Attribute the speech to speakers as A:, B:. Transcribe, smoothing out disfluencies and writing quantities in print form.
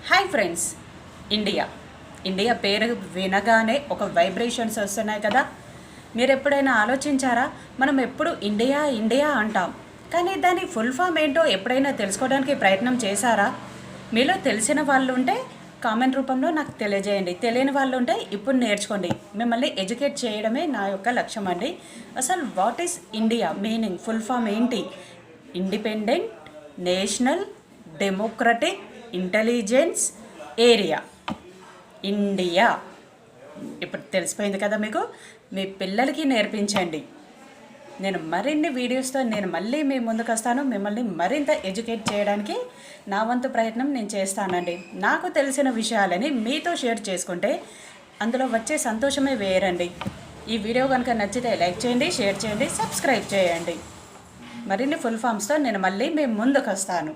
A: Hi friends. India పేరు వినగానే ఒక వైబ్రేషన్స్ వస్తున్నాయి కదా. మీరు ఎప్పుడైనా ఆలోచించారా? మనం ఎప్పుడు ఇండియా అంటాం, కానీ దాని ఫుల్ ఫామ్ ఏంటో ఎప్పుడైనా తెలుసుకోవడానికి ప్రయత్నం చేశారా? మీలో తెలిసిన వాళ్ళు ఉంటే కామెంట్ రూపంలో నాకు తెలియజేయండి. తెలియని వాళ్ళు ఉంటే ఇప్పుడు నేర్చుకోండి. మిమ్మల్ని ఎడ్యుకేట్ చేయడమే నా యొక్క లక్ష్యం అండి. అసలు what is India meaning, full form ఏంటి? Independent national democratic intelligence area India. ఇప్పుడు తెలిసిపోయింది కదా మీకు. మీ పిల్లలకి నేర్పించండి. నేను మరిన్ని వీడియోస్తో మళ్ళీ మీ ముందుకు వస్తాను. మిమ్మల్ని మరింత ఎడ్యుకేట్ చేయడానికి నా వంతు ప్రయత్నం నేను చేస్తానండి. నాకు తెలిసిన విషయాలని మీతో షేర్ చేసుకుంటే అందులో వచ్చే సంతోషమే వేరండి. ఈ వీడియో కనుక నచ్చితే లైక్ చేయండి, షేర్ చేయండి, సబ్స్క్రైబ్ చేయండి. మరిన్ని ఫుల్ ఫామ్స్తో నేను మళ్ళీ మీ ముందుకు వస్తాను.